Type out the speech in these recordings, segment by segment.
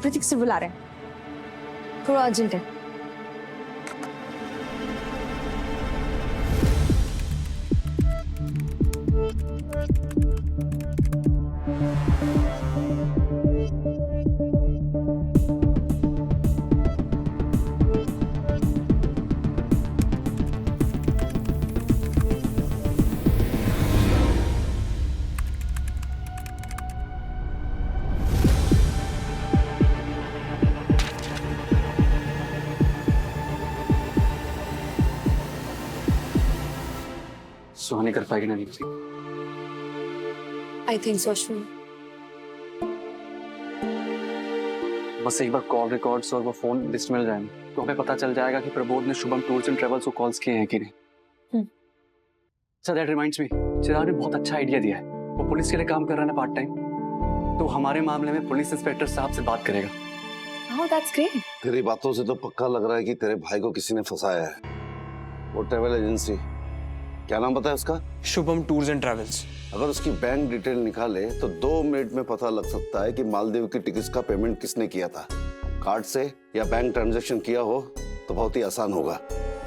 प्रतीक sir बुला रहे हैं, थोड़ा अर्जेंट है। सुहानी कर पाएगी ना Deepti? I think so Ashwin. बस एक बार कॉल रिकॉर्ड्स और वो फोन लिस्ट मिल जाए तो हमें पता चल जाएगा कि प्रबोध ने शुभम टूर्स एंड ट्रेवल्स को कॉल्स किए हैं कि नहीं। अच्छा, दैट रिमाइंड्स मी, चिराग ने बहुत अच्छा आइडिया दिया है। वो पुलिस के लिए काम कर रहा है ना पार्ट टाइम, तो हमारे मामले में पुलिस इंस्पेक्टर साहब से बात करेगा। Oh, that's great. तेरी बातों से तो पक्का लग रहा है कि तेरे भाई को किसी ने फंसाया है। वो ट्रेवल एजेंसी, क्या नाम पता है उसका? Shubham tours and travels. अगर उसकी बैंक डिटेल निकाले तो 2 मिनट में पता लग सकता है कि मालदीव की टिकट्स का पेमेंट किसने किया था। कार्ड से या बैंक ट्रांजैक्शन किया हो तो बहुत ही आसान होगा।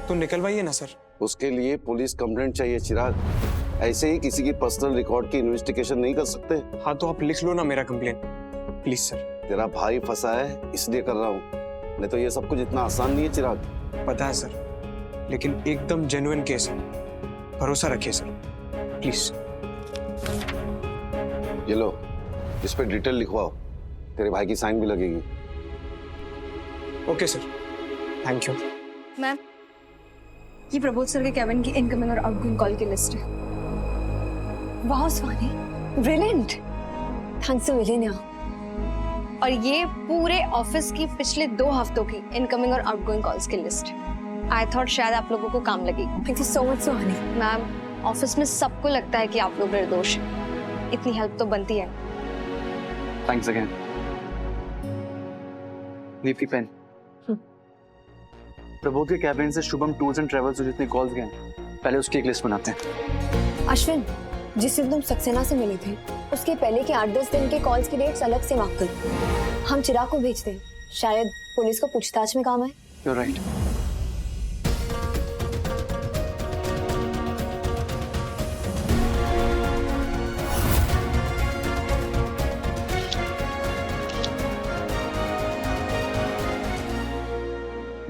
तो निकलवाइए ना सर। उसके लिए पुलिस कंप्लेंट चाहिए चिराग। ऐसे ही किसी की पर्सनल रिकॉर्ड की इन्वेस्टिगेशन नहीं कर सकते। हाँ तो आप लिख लो ना मेरा कंप्लेंट, प्लीज सर। तेरा भाई फंसा है इसलिए कर रहा हूँ, नहीं तो ये सब कुछ इतना आसान नहीं है चिराग। पता है सर, लेकिन एकदम जेन्युइन केस है, भरोसा रखिए सर प्लीज। ये लो, इस पे डिटेल लिखवाओ, तेरे भाई की साइन भी लगेगी। Okay sir, thank you. Ma'am, ये प्रबोध सर के केबिन की इनकमिंग और आउटगोइंग कॉल की लिस्ट है। वाह सुहानी, ब्रिलियंट, थैंक्स टू विलेनिया। और ये पूरे ऑफिस की पिछले 2 हफ्तों की इनकमिंग और आउटगोइंग कॉल्स की लिस्ट है। आई थॉट शायद आप लोगों को काम लगेगी। Thank you so much Suhani. Ma'am, office में सबको लगता है कि आप लोग निर्दोष हैं, इतनी हेल्प तो बनती है। Thanks again. Deepti pen. Prabodh के कैबिन से शुभम टूर्स एंड ट्रेवल्स जितने कॉल्स गए पहले उसकी एक लिस्ट बनाते हैं। अश्विन, जिस दिन तुम सक्सेना से मिले थे उसके पहले के 8-10 दिन के कॉल्स की डेट्स अलग से मार्क कर। हम चिराग को भेजते हैं, शायद पुलिस को पूछताछ में काम आए। You are right.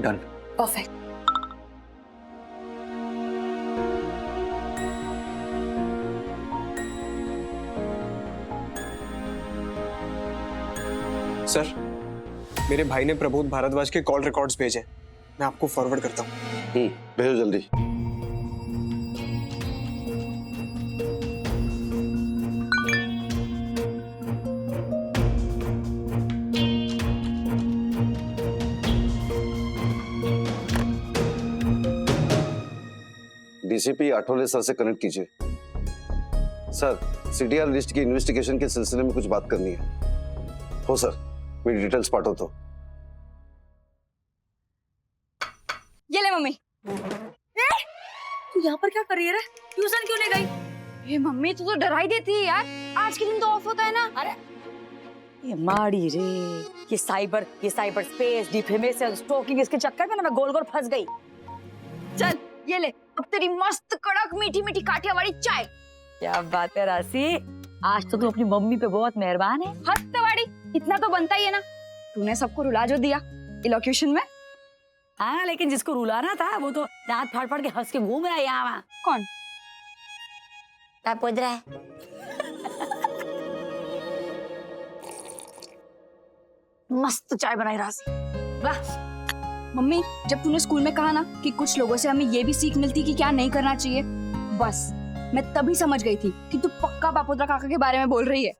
Done. Perfect. Sir, मेरे भाई ने प्रबोध भारद्वाज के कॉल रिकॉर्ड्स भेजे, मैं आपको फॉरवर्ड करता हूँ। भेजो जल्दी। डीसीपी आठवले सर से कनेक्ट कीजिए। सर, सीडीआर लिस्ट की इन्वेस्टिगेशन के सिलसिले में कुछ बात करनी है। हो सर, मेरी डिटेल्स पाठो तो। ये ले मम्मी। तू यहाँ पर क्या कर रही है रे? ट्यूशन क्यों नहीं गई? ये मम्मी तू तो डरा ही देती है यार, आज के दिन तो ऑफ होता है ना। अरे ये माड़ी रे, ये साइबर स्पेस, डिफेमेशन, स्टॉकिंग, इसके चक्कर में ना मैं गोल गोल फंस गई। चल ये ले, अब तेरी मस्त कड़क मीठी मीठी काठियावाड़ी चाय। क्या बात है राशि, आज तो तू अपनी मम्मी पे बहुत मेहरबान है। हस्तवाड़ी, इतना तो बनता ही है ना। तूने सबको रुला जो दिया इलोक्यूशन में। हाँ, लेकिन जिसको रुलाना था वो तो दांत फाड़ फाड़ के हंस के घूम रहा है यहाँ वहाँ। कौन? क्या पूछ रहा है? मस्त चाय बनाई राशि, वाह। मम्मी, जब तूने स्कूल में कहा ना कि कुछ लोगों से हमें ये भी सीख मिलती कि क्या नहीं करना चाहिए, बस मैं तभी समझ गई थी कि तू पक्का बापोद्रा काका के बारे में बोल रही है।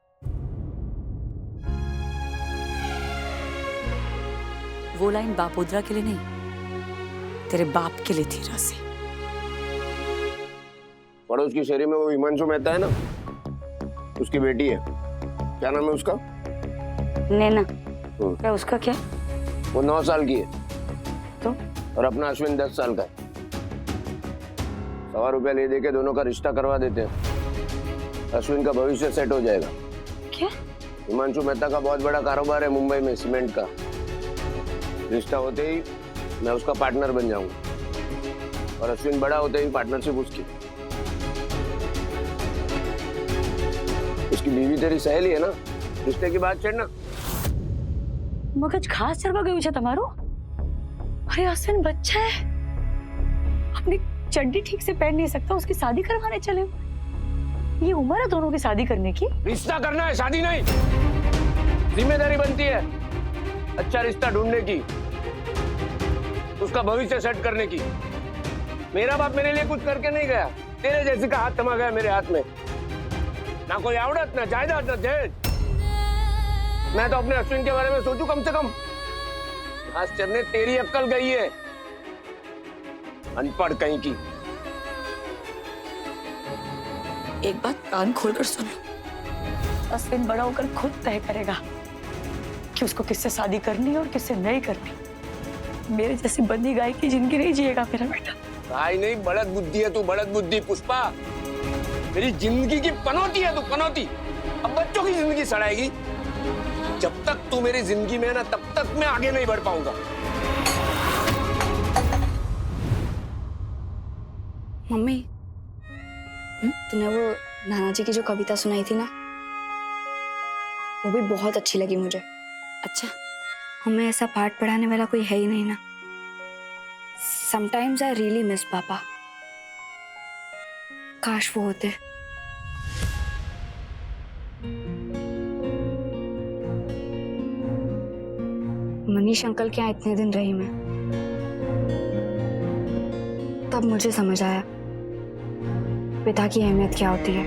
वो लाइन बापोद्रा के लिए नहीं, तेरे बाप के लिए थी राशि। पड़ोस की शहरी में वो हिमांशु मेहता है ना, उसकी बेटी है। क्या नाम है उसका? नैना। क्या उसका क्या? वो 9 साल की है तो? और अपना अश्विन 10 साल का है। ₹100 ले देके दोनों का रिश्ता करवा देते हैं, अश्विन का भविष्य सेट हो जाएगा। क्या? हिमांशु मेहता का बहुत बड़ा कारोबार है मुंबई में, सीमेंट का। रिश्ता होते ही मैं उसका पार्टनर बन जाऊंगा और अश्विन बड़ा होते ही पार्टनरशिप उसकी। उसकी बीवी तेरी सहेली है ना, रिश्ते की बात छेड़ना। मगज खास चढ़वा गયું છે તમારું? अरे अश्विन बच्चा है, अपनी चड्डी ठीक से पहन नहीं सकता, उसकी शादी करवाने चले। ये उम्र है दोनों की शादी करने की। रिश्ता करना है, शादी नहीं। जिम्मेदारी बनती है अच्छा रिश्ता ढूंढने की, उसका भविष्य सेट करने की। मेरा बाप मेरे लिए कुछ करके नहीं गया, तेरे जैसे का हाथ थमा गया मेरे हाथ में। ना कोई आवड़त, ना जायदाद, ना दहेज। मैं तो अपने अश्विन के बारे में सोचूं कम से कम। मास्टर ने तेरी अक्ल गई है, अनपढ़ कहीं की। एक बात कान खोलकर सुन लो, अश्विन बड़ा होकर खुद तय करेगा कि उसको किससे शादी करनी है और किससे नहीं करनी। मेरे जैसी बंदी गाय की जिंदगी नहीं जिएगा मेरा बेटा। भाई नहीं, बढ़त बुद्धि है तू, बढ़त बुद्धि। पुष्पा, मेरी जिंदगी की पनौती है तू, पनौती। अब बच्चों की जिंदगी सड़ाएगी। जब तक तू मेरी जिंदगी में है ना, तब तक मैं आगे नहीं बढ़ पाऊंगा। मम्मी, तूने वो नाना जी की जो कविता सुनाई थी ना, वो भी बहुत अच्छी लगी मुझे। अच्छा, हमें ऐसा पाठ पढ़ाने वाला कोई है ही नहीं ना। Sometimes I really miss पापा। काश वो होते। मनीष अंकल के यहाँ इतने दिन रही मैं, तब मुझे समझ आया पिता की अहमियत क्या होती है।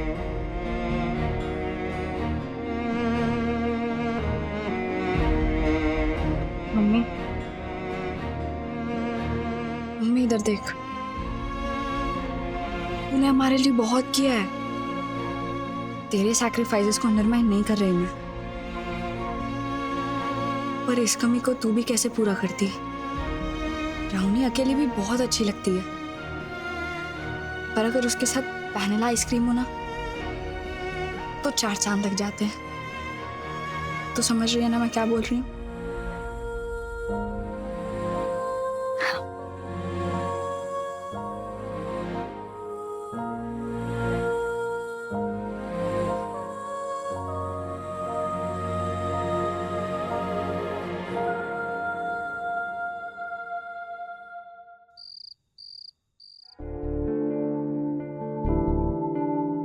मम्मी, मम्मी इधर देख, तूने हमारे लिए बहुत किया है। तेरे सैक्रिफाइसेस को अंडरमाइन नहीं कर रही मैं, पर इस कमी को तू भी कैसे पूरा करती। राहुनी अकेली भी बहुत अच्छी लगती है, पर अगर उसके साथ वैनिला आइसक्रीम हो ना, तो 4 चांद लग जाते हैं। तो समझ रही है ना मैं क्या बोल रही हूँ?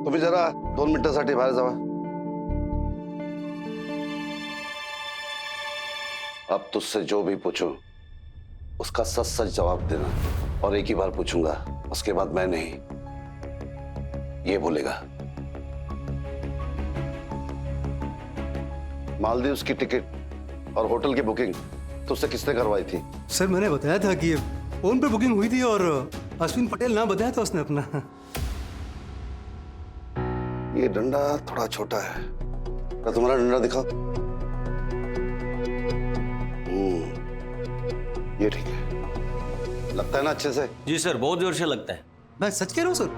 तुम्ही जरा 2 मिनिटांसाठी बाहेर जावा। अब तुझसे जो भी पूछूं उसका सच सच जवाब देना, और एक ही बार पूछूंगा, उसके बाद मैं नहीं ये बोलेगा। मालदीव्स की टिकट और होटल की बुकिंग तुझसे किसने करवाई थी? सर मैंने बताया था कि फोन पर बुकिंग हुई थी और अश्विन पटेल नाम बताया था उसने अपना। ये डंडा थोड़ा छोटा है, क्या तुम्हारा डंडा दिखाओ। ये ठीक है, लगता है ना अच्छे से? जी सर, बहुत जोर से लगता है। मैं सच कह रहा हूँ सर,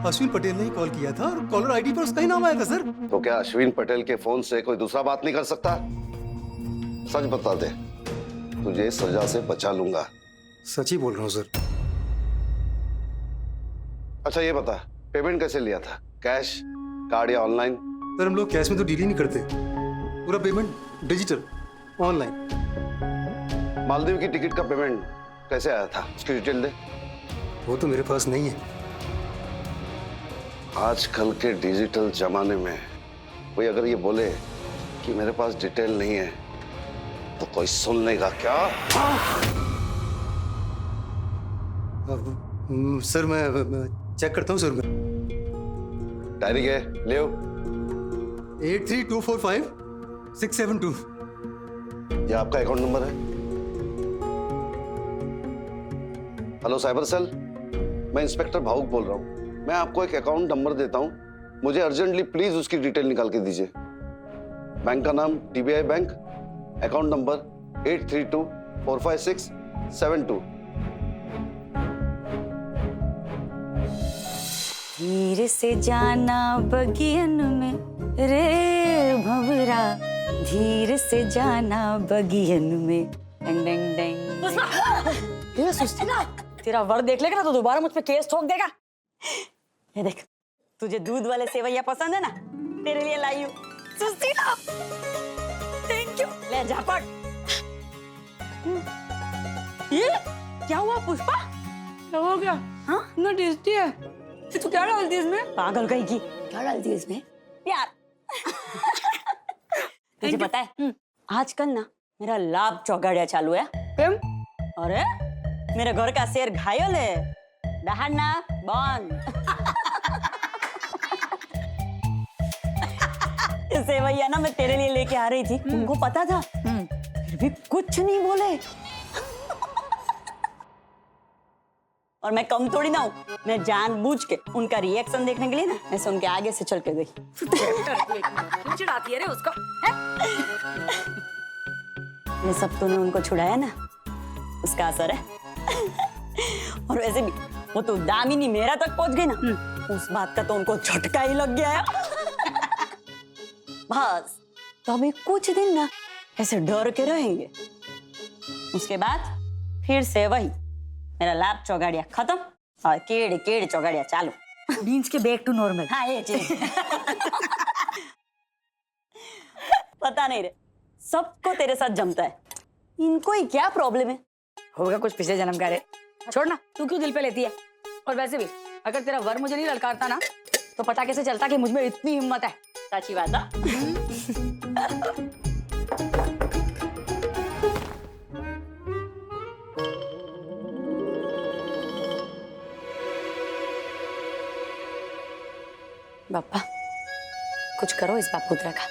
अश्विन पटेल ने ही कॉल किया था और कॉलर आईडी पर उसका ही नाम आया था सर। तो क्या अश्विन पटेल के फोन से कोई दूसरा बात नहीं कर सकता? सच बता दे, तुझे सजा से बचा लूंगा। सच ही बोल रहा हूँ सर। अच्छा ये बता, पेमेंट कैसे लिया था? कैश, कार्ड या ऑनलाइन? सर हम लोग कैश में तो डील ही नहीं करते, पूरा पेमेंट डिजिटल, ऑनलाइन। मालदीव की टिकट का पेमेंट कैसे आया था, उसकी डिटेल दे। वो तो मेरे पास नहीं है। आजकल के डिजिटल जमाने में कोई अगर ये बोले कि मेरे पास डिटेल नहीं है तो कोई सुन लेगा क्या? सर मैं चेक करता हूँ सर। मैं डायरी के ले 83245672। ये आपका अकाउंट नंबर है? हेलो साइबर सेल, मैं इंस्पेक्टर भावुक बोल रहा हूँ। मैं आपको एक अकाउंट नंबर देता हूँ, मुझे अर्जेंटली प्लीज उसकी डिटेल निकाल के दीजिए। बैंक का नाम TBI बैंक, अकाउंट नंबर 83245672। धीरे से जाना बगियन में, रे भंवरा धीरे से जाना बगियन में डेंग डेंग डेंग। ये सुस्ती ना, तेरा वर देख लेगा ना तो दोबारा मुझ पे केस ठोक देगा। ये देख, तुझे दूध वाले सेवैया पसंद है ना, तेरे लिए लाई हूँ। सुस्ती ना, थैंक यू। ले झापट। ये क्या हुआ पुष्पा? क्या हो गया? हाँ ना टेस्टी है। तू क्या डालती है इसमें? पागल कहीं की, क्या डालती है इसमें? प्यार। तुझे पता है आजकल ना मेरा लाभ चौगाड़िया चालू है। अरे मेरे घर का शेर घायल है, दहाड़ना बंद। सेवैया ना मैं तेरे लिए लेके आ रही थी, उनको पता था फिर भी कुछ नहीं बोले। और मैं कम थोड़ी ना हूँ, मैं जानबूझ के उनका रिएक्शन देखने के लिए ना ऐसे उनके आगे से चल के गई। चिढ़ाती है रे उसको। ये सब तूने उनको छुड़ाया ना, उसका असर है। और वैसे भी वो तो दामिनी मेरा तक पहुंच गई ना, उस बात का तो उनको झटका ही लग गया है। बस तो अभी कुछ दिन ना ऐसे डर के रहेंगे, उसके बाद फिर से वही मेरा लैब चौगाड़िया खत्म और केड़े केड़े चौगाड़िया चालू। मींस के बैक टू नॉर्मल। हाँ ये चीज। पता नहीं रे, सबको तेरे साथ जमता है, इनको ही क्या प्रॉब्लम है? होगा कुछ पिछले जन्म का रे। छोड़ ना, तू क्यों दिल पे लेती है? और वैसे भी अगर तेरा वर मुझे नहीं ललकारता ना तो पता कैसे चलता कि मुझ में इतनी हिम्मत है। सच्ची बात है। बापा कुछ करो इस बापूतरा का,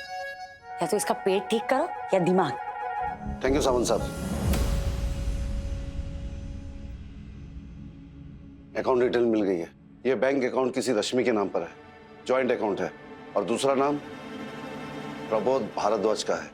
या तो इसका पेट ठीक करो या दिमाग। थैंक यू सावंत साहब। अकाउंट डिटेल मिल गई है। ये बैंक अकाउंट किसी रश्मि के नाम पर है, जॉइंट अकाउंट है, और दूसरा नाम प्रबोध भारद्वाज का है।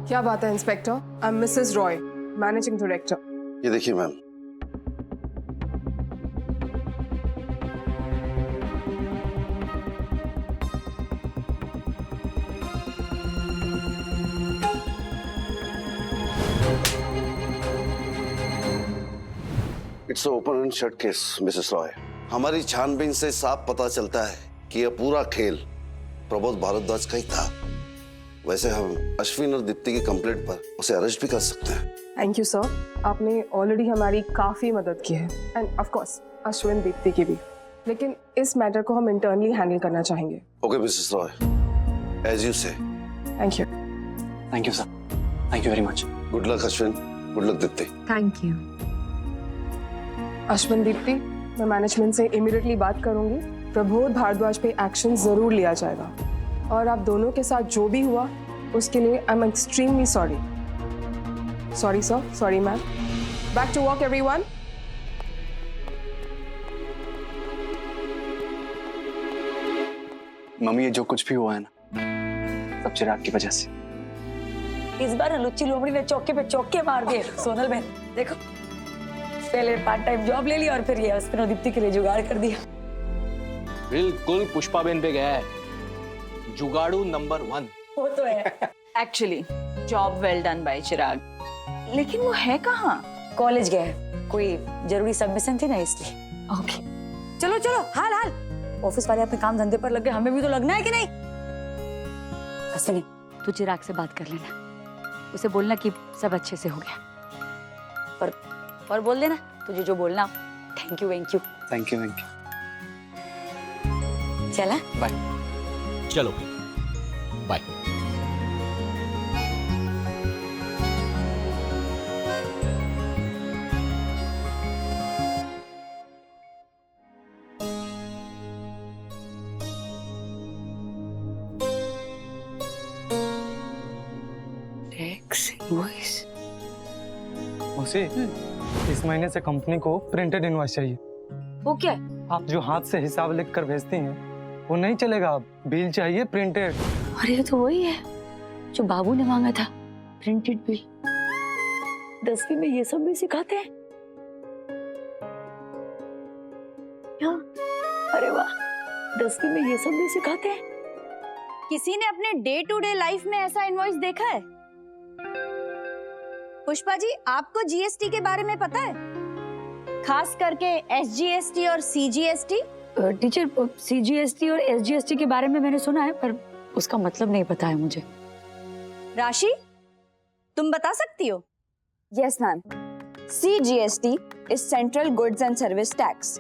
क्या बात है inspector? I am Mrs Roy, managing director. ये देखिए ma'am, it's open and shut case Mrs Roy. हमारी छानबीन से साफ पता चलता है कि यह पूरा खेल प्रबोध भारद्वाज का ही था। वैसे हम अश्विन और दीप्ति की कंप्लेंट पर उसे अरेस्ट भी कर सकते हैं। थैंक यू सर, आपने ऑलरेडी हमारी काफी मदद की है, end of course Ashwin Deepti की भी। लेकिन इस मैटर को हम इंटरनली हैंडल करना चाहेंगे। Okay Mrs Roy, as you say. Thank you. Thank you sir, thank you very much. Good luck Ashwin, good luck Deepti. Thank you. Ashwin Deepti, मैं मैनेजमेंट से इमीडिएटली बात करूंगी। प्रबोध भारद्वाज पे एक्शन जरूर लिया जाएगा, और आप दोनों के साथ जो भी हुआ उसके लिए I am extremely sorry. Sorry sir, sorry ma'am. Back to work everyone. मम्मी ये जो कुछ भी हुआ है ना, सब चिराग की वजह से। इस बार लुच्ची लोमड़ी ने चौके पे चौके मार दिए। सोनल बहन देखो, पहले पार्ट टाइम जॉब ले लिया और फिर ये अश्विन और दीप्ति के लिए जुगाड़ कर दिया। बिल्कुल पुष्पा बेन पे गया है, जुगाड़ू नंबर 1। वो तो है। Actually job well done by Chirag, लेकिन वो है कहाँ? कॉलेज गया है, कोई जरूरी सबमिशन थी ना इसलिए। ओके चलो चलो, हाल हाल। ऑफिस वाले अपने काम धंधे पर लग गए, हमें भी तो लगना है कि नहीं? अश्विनी तू चिराग से बात कर लेना, उसे बोलना कि सब अच्छे से हो गया। और बोल देना तुझे जो बोलना। Thank you thank you. Thank you, thank you. चला बाय। चलो बाय। उसे इस महीने से कंपनी को प्रिंटेड इनवॉइस चाहिए। वो क्या? आप जो हाथ से हिसाब लिख कर भेजती हैं वो नहीं चलेगा, अब बिल चाहिए प्रिंटेड। अरे ये तो वही है जो बाबू ने मांगा था, प्रिंटेड बिल। 10वीं में ये सब भी सिखाते हैं क्या? अरे वाह, 10वीं में ये सब भी सिखाते हैं। किसी ने अपने डे टू डे लाइफ में ऐसा इनवॉइस देखा है? पुष्पा जी, आपको जीएसटी के बारे में पता है? खास करके एसजीएसटी और सीजीएसटी? टीचर, सीजीएसटी और एसजीएसटी के बारे में मैंने सुना है, पर उसका मतलब नहीं पता है मुझे। राशि, तुम बता सकती हो? Yes ma'am, CGST is Central Goods and Service Tax.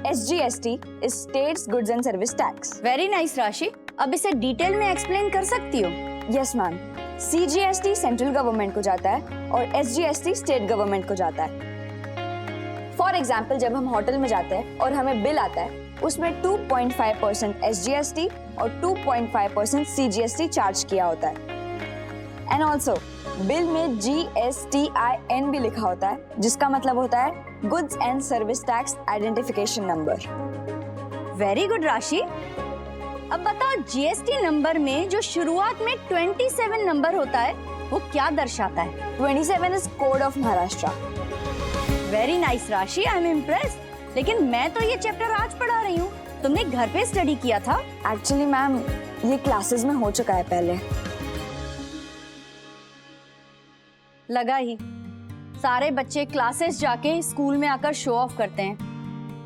SGST is States Goods and Service Tax. Very nice राशि, अब इसे डिटेल में एक्सप्लेन कर सकती हो? Yes ma'am, CGST central government को जाता है और SGST स्टेट गवर्नमेंट को जाता है। फॉर एग्जाम्पल, जब हम होटल में जाते हैं और हमें बिल आता है, उसमें 2.5% SGST और 2.5% CGST चार्ज किया होता है। एंड ऑल्सो बिल में GSTIN भी लिखा होता है, जिसका मतलब होता है goods and service tax identification number. Very good राशि। अब बताओ, जीएसटी नंबर में जो शुरुआत में 27 नंबर होता है वो क्या दर्शाता है? 27 is code of Maharashtra. Very nice Rashi, I am impressed. लेकिन मैं तो ये चैप्टर आज पढ़ा रही हूँ, तुमने घर पे स्टडी किया था? एक्चुअली मैम, ये क्लासेस में हो चुका है पहले। लगा ही, सारे बच्चे क्लासेस जाके स्कूल में आकर शो ऑफ करते हैं।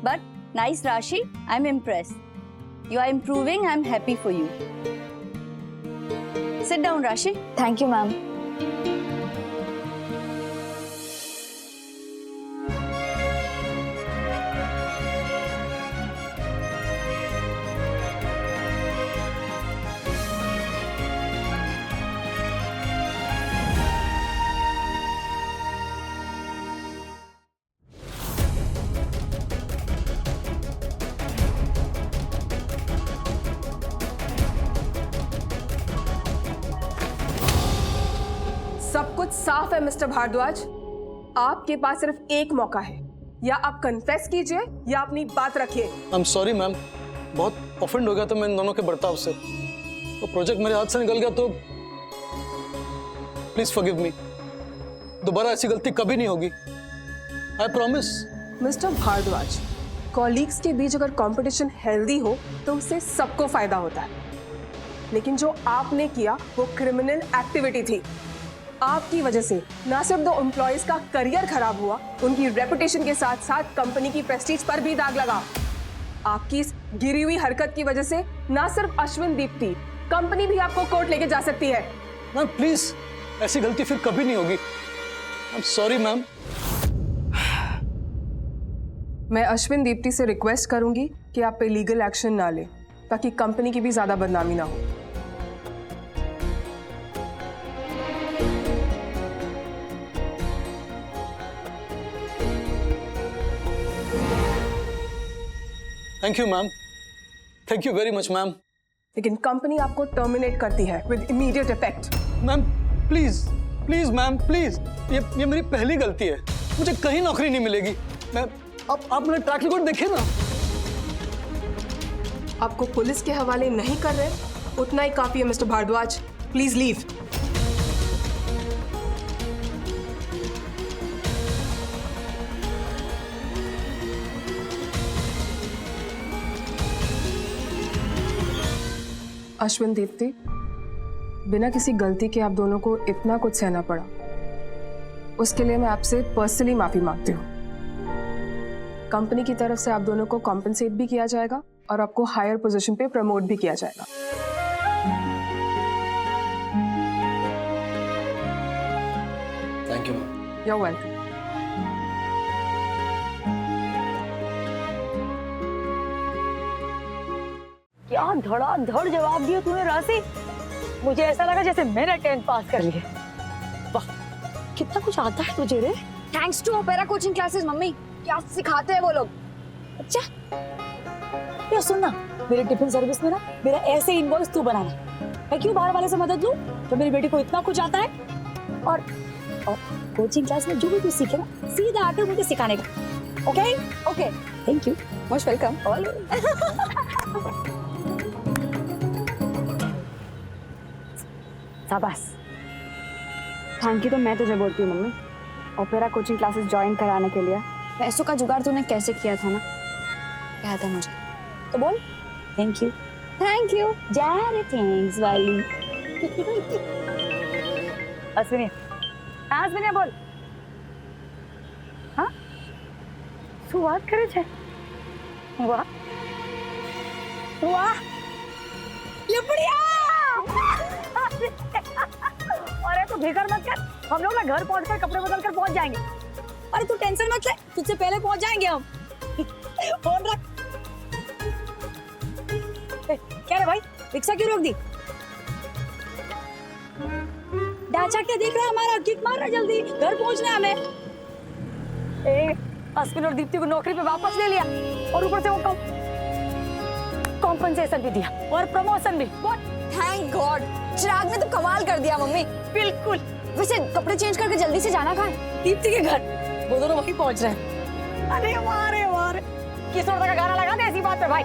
But nice Rashi, I am impressed. You are improving, I am happy for you. Sit down Rashi. Thank you ma'am. सब कुछ साफ है मिस्टर भारद्वाज। आपके पास सिर्फ एक मौका है, या आप कन्फेस कीजिए या अपनी बात रखिए। आई एम सॉरी मैम, बहुत ऑफेंड हो गया था मैं इन दोनों के बर्ताव से। तो प्रोजेक्ट मेरे हाथ से निकल गया, तो प्लीज फॉरगिव मी। दोबारा ऐसी गलती कभी नहीं होगी, I promise. Mister Bhardwaj, colleagues के बीच अगर कंपटीशन हेल्दी हो तो उससे सबको फायदा होता है, लेकिन जो आपने किया वो क्रिमिनल एक्टिविटी थी। आपकी वजह से ना सिर्फ दो एम्प्लॉयज का करियर खराब हुआ, उनकी रेपुटेशन के साथ साथ कंपनी की प्रेस्टीज पर भी दाग लगा। आपकी इस गिरी हुई हरकत की वजह से ना सिर्फ अश्विन दीप्ति, कंपनी भी आपको कोर्ट लेके जा सकती है। मैम प्लीज, ऐसी गलती फिर कभी नहीं होगी। I am sorry ma'am. मैं अश्विन दीप्ति से रिक्वेस्ट करूंगी कि आप पे लीगल एक्शन ना ले, ताकि कंपनी की भी ज्यादा बदनामी ना हो। Thank you ma'am, thank you very much ma'am. लेकिन कंपनी आपको टर्मिनेट करती है with immediate effect. Ma'am please please ma'am please, ये मेरी पहली गलती है, मुझे कहीं नौकरी नहीं मिलेगी। मैं आप मेरा ट्रैक रिकॉर्ड देखिए ना। आपको पुलिस के हवाले नहीं कर रहे, उतना ही काफी है mister Bhardwaj. Please leave. Ashwin Deepti, बिना किसी गलती के आप दोनों को इतना कुछ सहना पड़ा, उसके लिए मैं आपसे पर्सनली माफी मांगती हूँ। कंपनी की तरफ से आप दोनों को कॉम्पेंसेट भी किया जाएगा और आपको हायर पोजीशन पे प्रमोट भी किया जाएगा। Thank you ma'am. You are welcome. क्या धड़ाधड़ जवाब दिया तूने राशि। मुझे ऐसा लगा जैसे मैंने 10th पास कर लिया। वाह, कितना कुछ आता है तुझे रे। Thanks to opera coaching classes. मम्मी, क्या सिखाते हैं वो लोग। अच्छा, या सुनना, मेरे टिफिन सर्विस में ना मेरा ऐसे इनवॉइस तू बनाना। मैं क्यों बाहर वाले से मदद लूं जब मेरी बेटी को इतना कुछ आता है। और कोचिंग क्लास में जो भी कुछ सीखे ना, सीधा आकर मुझे सिखाने का। Okay okay, thank you, most welcome. शाबाश। थैंक यू तो मैं तुझे बोलती हूँ mummy, opera coaching classes join कराने के लिए। पैसों का जुगाड़ तूने कैसे किया था ना, याद है मुझे, तो बोल। Thank you. Thank you. जा रे थैंक्स वाली। अश्विनी, हाँ अश्विनी बोल। हाँ શું વાત કરે છે? વાહ વાહ, ये बढ़िया। अरे तू फिक्र मत कर, हम लोग ना घर पहुंचकर कपड़े बदल कर पहुंच जाएंगे। अरे तू टेंशन मत ले, तुझसे पहले पहुंच जाएंगे हम। फोन रख। क्या रे भाई, रिक्शा क्यों रोक दी? डाचा क्या देख रहा है हमारा, किक मार रहा है, जल्दी घर पहुंचना है हमें। ए, अश्विन और दीप्ति को नौकरी पे वापस ले लिया और ऊपर से वो कॉम्पनसेशन भी दिया और प्रमोशन भी। थैंक गॉड, चिराग ने तो कमाल कर दिया मम्मी। बिल्कुल। वैसे कपड़े चेंज करके जल्दी से जाना कहाँ है? दीप्ति के घर, वो दोनों वहीं पहुंच रहे हैं। अरे वाह रे वाह रे, किशोर दा का गाना लगा दे ऐसी बात पे भाई।